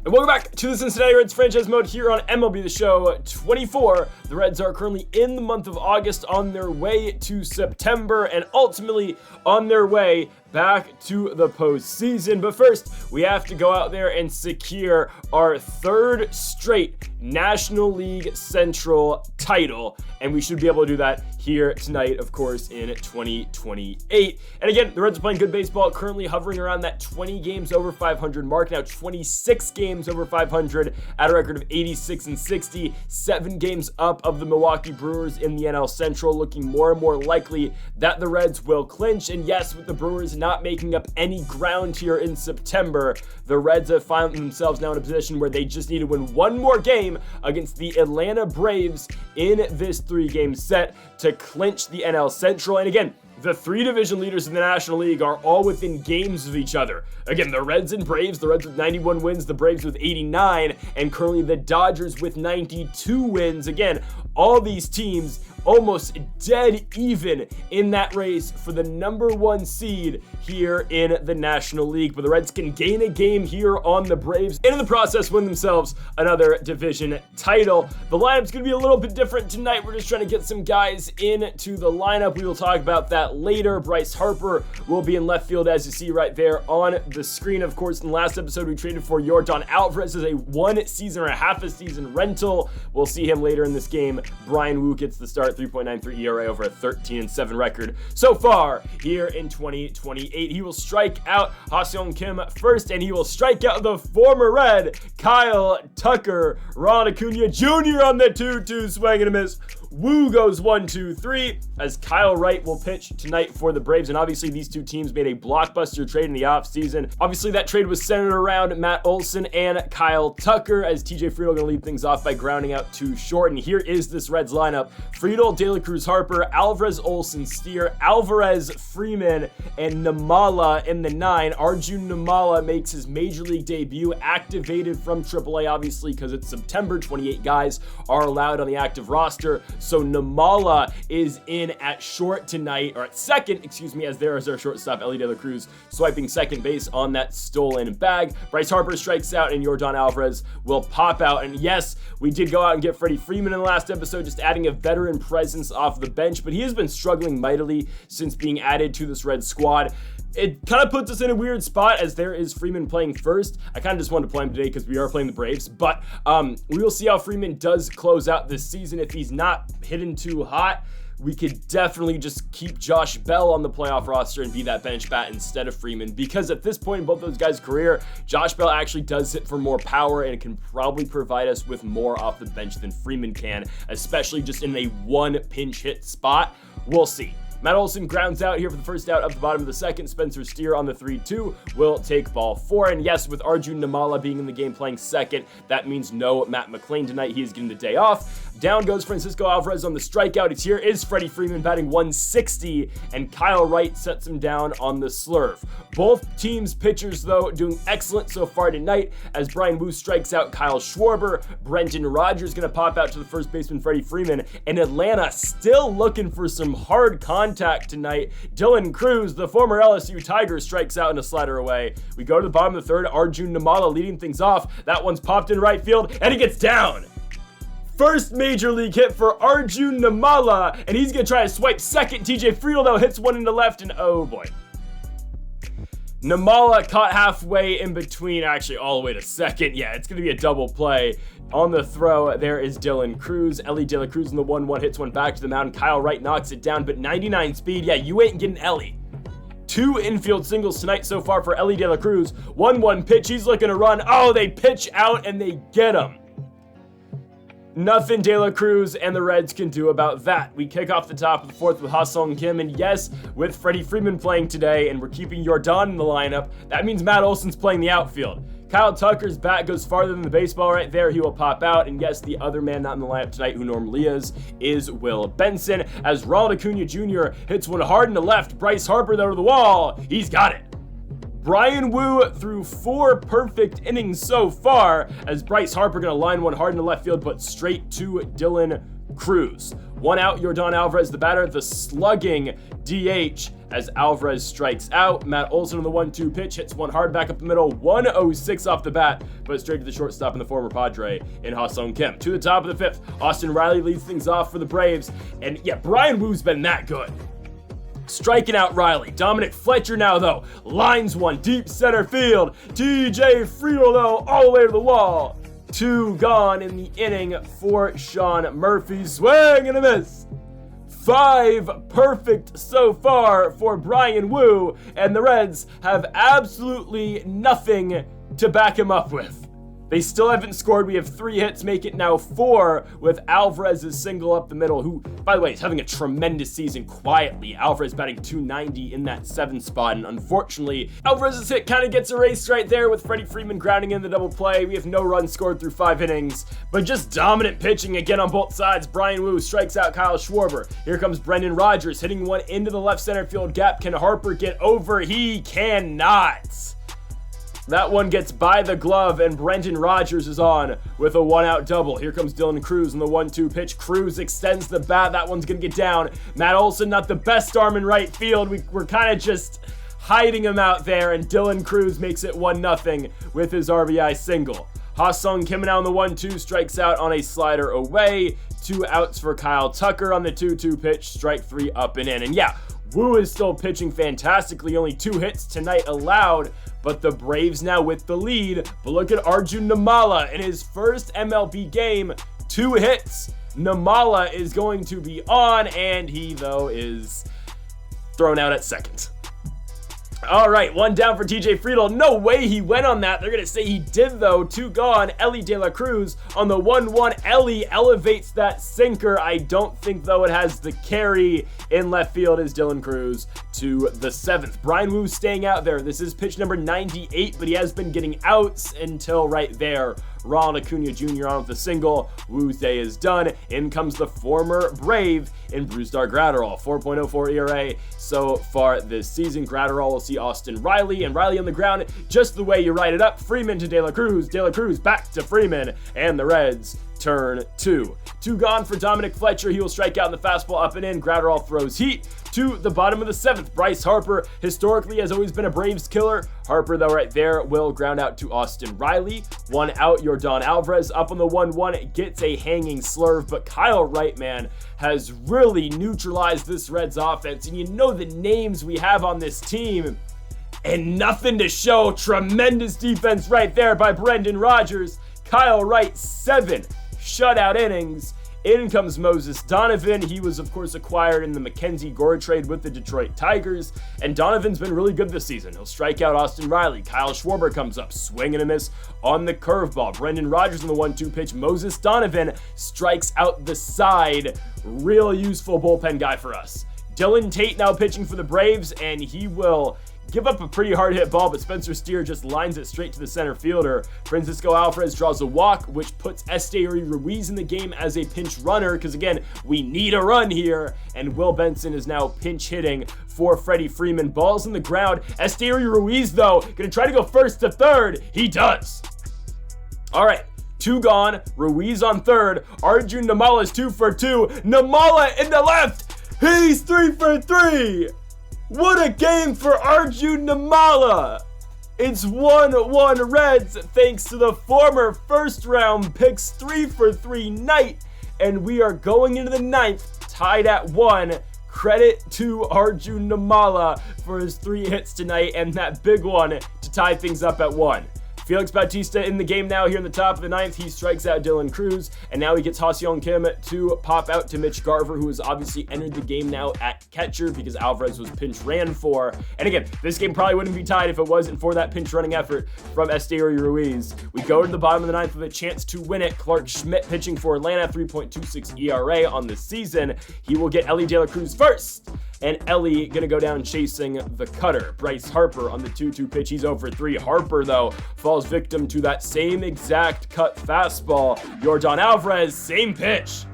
And welcome back to the Cincinnati Reds franchise mode here on MLB The Show 24. The Reds are currently in the month of August on their way to September and ultimately on their way back to the postseason. But first, we have to go out there and secure our third straight National League Central title. And we should be able to do that here tonight, of course, in 2028. And again, the Reds are playing good baseball, currently hovering around that 20 games over 500 mark. Now 26 games over 500 at a record of 86 and 60, 7 games up of the Milwaukee Brewers in the NL Central, looking more and more likely that the Reds will clinch. And yes, with the Brewers not making up any ground here in September, the Reds have found themselves now in a position where they just need to win one more game against the Atlanta Braves in this 3-game set to clinch the NL Central. And again, the 3 division leaders in the National League are all within games of each other. Again, the Reds and Braves, the Reds with 91 wins, the Braves with 89, and currently the Dodgers with 92 wins. Again, all these teams almost dead even in that race for the number 1 seed here in the National League. But the Reds can gain a game here on the Braves and in the process win themselves another division title. The lineup's going to be a little bit different tonight. We're just trying to get some guys into the lineup. We will talk about that later. Bryce Harper will be in left field, as you see right there on the screen. Of course, in the last episode, we traded for Yordan Alvarez as a 1 season or a half a season rental. We'll see him later in this game. Brian Wu gets the start, 3.93 ERA over a 13-7 record so far here in 2028. He will strike out Ha-Seong Kim first, and he will strike out the former Red, Kyle Tucker. Ron Acuna Jr. on the 2-2 swing and a miss. Wu goes 1-2-3 as Kyle Wright will pitch tonight for the Braves. And obviously these two teams made a blockbuster trade in the offseason. Obviously that trade was centered around Matt Olson and Kyle Tucker, as TJ Friedl going to lead things off by grounding out to short. And here is this Reds lineup: Friedl, De La Cruz, Harper, Alvarez, Olson, Steer, Alvarez, Freeman, and Namala in the 9. Arjun Namala makes his major league debut, activated from AAA, obviously because it's September. 28 guys are allowed on the active roster. So Namala is in at short tonight, or at second, excuse me, as there is our shortstop, Ellie De La Cruz, swiping second base on that stolen bag. Bryce Harper strikes out, and Yordan Alvarez will pop out. And yes, we did go out and get Freddie Freeman in the last episode, just adding a veteran presence off the bench, but he has been struggling mightily since being added to this Red squad. It kind of puts us in a weird spot as there is Freeman playing first. I kind of just wanted to play him today because we are playing the Braves, but we will see how Freeman does close out this season. If he's not hitting too hot, we could definitely just keep Josh Bell on the playoff roster and be that bench bat instead of Freeman, because at this point in both those guys' career, Josh Bell actually does hit for more power and can probably provide us with more off the bench than Freeman can, especially just in a 1 pinch hit spot. We'll see. Matt Olson grounds out here for the first out of the bottom of the second. Spencer Steer on the 3-2 will take ball 4. And yes, with Arjun Namala being in the game playing second, that means no Matt McLean tonight. He is getting the day off. Down goes Francisco Alvarez on the strikeout. It's here is Freddie Freeman batting 160, and Kyle Wright sets him down on the slurve. Both teams' pitchers, though, doing excellent so far tonight as Brian Wu strikes out Kyle Schwarber. Brenton Rodgers going to pop out to the first baseman, Freddie Freeman, and Atlanta still looking for some hard contact tonight. Dylan Cruz, the former LSU Tiger, strikes out in a slider away. We go to the bottom of the third. Arjun Namala leading things off. That one's popped in right field, and he gets down. First major league hit for Arjun Namala, and he's going to try to swipe second. TJ Friedl, though, hits one into left, and oh boy. Namala caught halfway in between, actually all the way to second. Yeah, it's going to be a double play. On the throw, there is Dylan Cruz. Ellie De La Cruz in the 1-1 hits one back to the mound. Kyle Wright knocks it down, but 99 speed. Yeah, you ain't getting Ellie. 2 infield singles tonight so far for Ellie De La Cruz. 1-1 pitch. He's looking to run. Oh, they pitch out and they get him. Nothing De La Cruz and the Reds can do about that. We kick off the top of the 4th with Ha-Seong Kim, and yes, with Freddie Freeman playing today, and we're keeping Yordan in the lineup, that means Matt Olson's playing the outfield. Kyle Tucker's bat goes farther than the baseball right there. He will pop out, and yes, the other man not in the lineup tonight, who normally is Will Benson, as Ronald Acuna Jr. hits one hard in the left. Bryce Harper, though, to the wall. He's got it. Brian Wu threw 4 perfect innings so far, as Bryce Harper going to line one hard in the left field, but straight to Dylan Cruz. 1 out, Yordan Alvarez, the batter, the slugging DH as Alvarez strikes out. Matt Olson on the 1-2 pitch, hits one hard back up the middle, 106 off the bat, but straight to the shortstop in the former Padre in Ha-Seong Kim. To the top of the 5th, Austin Riley leads things off for the Braves, and yeah, Brian Woo's been that good. Striking out Riley. Dominic Fletcher now, though, lines one deep center field. TJ Friedel, though, all the way to the wall. 2 gone in the inning for Sean Murphy. Swing and a miss. 5 perfect so far for Brian Woo, and the Reds have absolutely nothing to back him up with. They still haven't scored. We have 3 hits, make it now 4 with Alvarez's single up the middle, who, by the way, is having a tremendous season quietly. Alvarez batting .290 in that 7th spot, and unfortunately, Alvarez's hit kind of gets erased right there with Freddie Freeman grounding in the double play. We have no runs scored through 5 innings, but just dominant pitching again on both sides. Brian Woo strikes out Kyle Schwarber. Here comes Brendan Rodgers hitting one into the left center field gap. Can Harper get over? He cannot. That one gets by the glove, and Brendan Rodgers is on with a 1-out double. Here comes Dylan Cruz on the 1-2 pitch. Cruz extends the bat. That one's going to get down. Matt Olson, not the best arm in right field. We're kind of just hiding him out there, and Dylan Cruz makes it 1-0 with his RBI single. Ha-Seong Kim now on the 1-2, strikes out on a slider away. 2 outs for Kyle Tucker on the 2-2 pitch. Strike 3 up and in. And yeah, Woo is still pitching fantastically. Only 2 hits tonight allowed, but the Braves now with the lead. But look at Arjun Namala in his first MLB game, 2 hits. Namala is going to be on, and he, though, is thrown out at second. All right, 1 down for TJ Friedel. No way he went on that. They're going to say he did, though. 2 gone. Ellie De La Cruz on the 1-1. Ellie elevates that sinker. I don't think, though, it has the carry in left field as Dylan Cruz to the 7th. Brian Woo staying out there. This is pitch number 98, but he has been getting outs until right there. Ronald Acuna Jr. on with the single. Woo's day is done. In comes the former Brave in Brusdar Graterol. 4.04 ERA so far this season. Graterol will see Austin Riley, and Riley on the ground just the way you write it up. Freeman to De La Cruz. De La Cruz back to Freeman, and the Reds turn 2. 2 gone for Dominic Fletcher. He will strike out in the fastball up and in. Graterol throws heat to the bottom of the 7th. Bryce Harper historically has always been a Braves killer. Harper, though, right there will ground out to Austin Riley. 1 out, Yordan Alvarez up on the 1-1. Gets a hanging slurve, but Kyle Wright, man, has really neutralized this Reds offense. And you know the names we have on this team, and nothing to show. Tremendous defense right there by Brendan Rodgers. Kyle Wright, 7 shutout innings. In comes Moses Donovan. He was, of course, acquired in the Mackenzie Gore trade with the Detroit Tigers, and Donovan's been really good this season. He'll strike out Austin Riley. Kyle Schwarber comes up, swing and a miss on the curveball. Brendan Rodgers on the 1-2 pitch. Moses Donovan strikes out the side. Real useful bullpen guy for us. Dylan Tate now pitching for the Braves, and he will give up a pretty hard hit ball, but Spencer Steer just lines it straight to the center fielder. Francisco Alvarez draws a walk, which puts Esteury Ruiz in the game as a pinch runner, because again, we need a run here, and Will Benson is now pinch hitting for Freddie Freeman. Ball's in the ground. Esteury Ruiz, though, gonna try to go first to third. He does. All right. 2 gone. Ruiz on third. Arjun Namala is 2 for 2. Namala in the left. He's 3 for 3. What a game for Arjun Namala! It's 1-1 Reds thanks to the former first-round picks 3 for 3 night, and we are going into the 9th tied at 1. Credit to Arjun Namala for his 3 hits tonight and that big one to tie things up at 1. Felix Bautista in the game now here in the top of the 9th. He strikes out Dylan Cruz, and now he gets Ha-Seong Kim to pop out to Mitch Garver, who has obviously entered the game now at catcher because Alvarez was pinch ran for. And again, this game probably wouldn't be tied if it wasn't for that pinch running effort from Esteury Ruiz. We go to the bottom of the 9th with a chance to win it. Clark Schmidt pitching for Atlanta, 3.26 ERA on the season. He will get Ellie De La Cruz first, and Ellie gonna go down chasing the cutter. Bryce Harper on the 2-2 pitch. He's 0 for 3. Harper, though, falls victim to that same exact cut fastball. Yordan Alvarez, same pitch.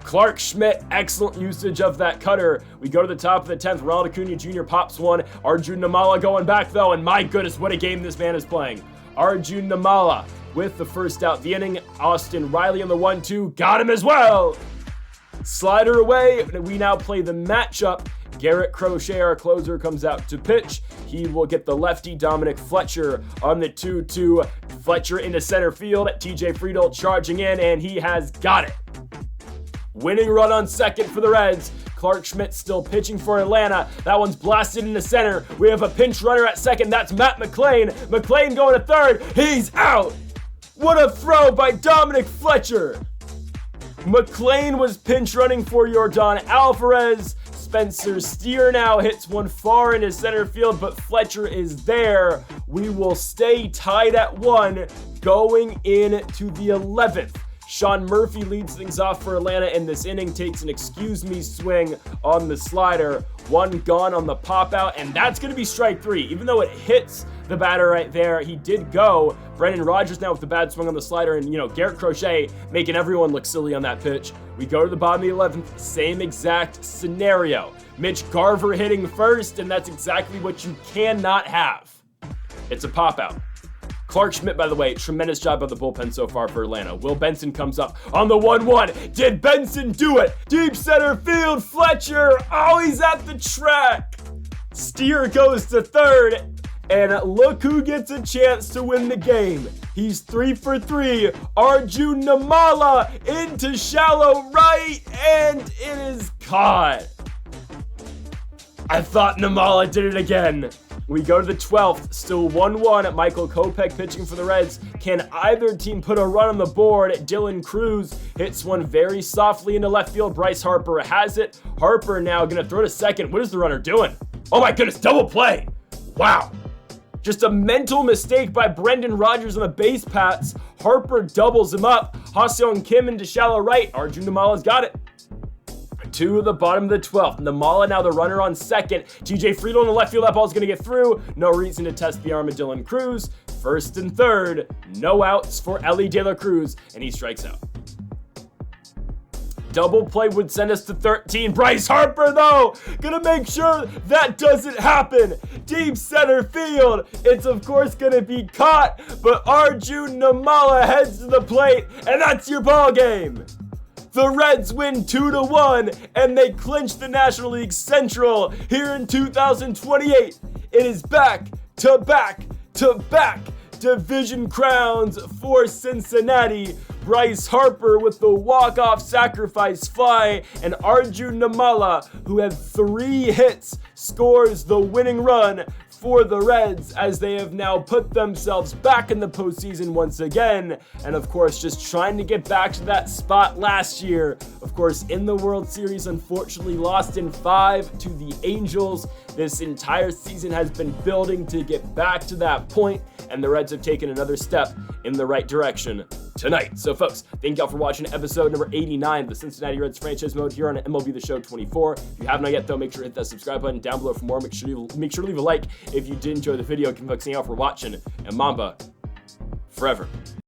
Clark Schmidt, excellent usage of that cutter. We go to the top of the 10th. Ronald Acuna Jr. pops one. Arjun Namala going back, though, and my goodness, what a game this man is playing. Arjun Namala with the first out the inning. Austin Riley on the 1-2. Got him as well. Slider away. We now play the matchup. Garrett Crochet, our closer, comes out to pitch. He will get the lefty Dominic Fletcher on the 2-2. Fletcher into center field. TJ Friedel charging in, and he has got it. Winning run on second for the Reds. Clark Schmidt still pitching for Atlanta. That one's blasted into center. We have a pinch runner at second. That's Matt McLean. McLean going to third. He's out. What a throw by Dominic Fletcher. McLean was pinch running for Yordan Alvarez. Spencer Steer now hits one far into center field, but Fletcher is there. We will stay tied at 1 going into the 11th. Sean Murphy leads things off for Atlanta in this inning, takes an excuse me swing on the slider. 1 gone on the pop out, and that's going to be strike 3. Even though it hits the batter right there, he did go. Brendan Rodgers now with the bad swing on the slider, and Garrett Crochet making everyone look silly on that pitch. We go to the bottom of the 11th, same exact scenario. Mitch Garver hitting first, and that's exactly what you cannot have. It's a pop out. Clark Schmidt, by the way, tremendous job of the bullpen so far for Atlanta. Will Benson comes up on the 1-1. Did Benson do it? Deep center field, Fletcher. Oh, he's at the track. Steer goes to third. And look who gets a chance to win the game. He's 3 for 3. Arjun Namala into shallow right, and it is caught. I thought Namala did it again. We go to the 12th, still 1-1. Michael Kopech pitching for the Reds. Can either team put a run on the board? Dylan Cruz hits one very softly into left field. Bryce Harper has it. Harper now gonna throw to second. What is the runner doing? Oh my goodness, double play. Wow. Just a mental mistake by Brendan Rodgers on the base paths. Harper doubles him up. Ha-Seong Kim into shallow right. Arjun Namala's got it. To the bottom of the 12th. Namala now the runner on second. TJ Friedel in the left field. That ball's going to get through. No reason to test the arm of Dylan Cruz. First and third. No outs for Ellie De La Cruz. And he strikes out. Double play would send us to 13. Bryce Harper, though, gonna make sure that doesn't happen. Deep center field. It's, of course, gonna be caught, but Arjun Namala heads to the plate, and that's your ball game. The Reds win 2-1, and they clinch the National League Central here in 2028. It is back to back to back division crowns for Cincinnati. Bryce Harper with the walk-off sacrifice fly, and Arjun Namala, who had 3 hits, scores the winning run for the Reds as they have now put themselves back in the postseason once again, and of course just trying to get back to that spot last year. Of course, in the World Series, unfortunately lost in 5 to the Angels. This entire season has been building to get back to that point, and the Reds have taken another step in the right direction tonight. So folks, thank y'all for watching episode number 89 of the Cincinnati Reds franchise mode here on MLB The Show 24. If you have not yet though, make sure to hit that subscribe button down below for more. Make sure to leave a like if you did enjoy the video. Thanks for watching, and Mamba forever.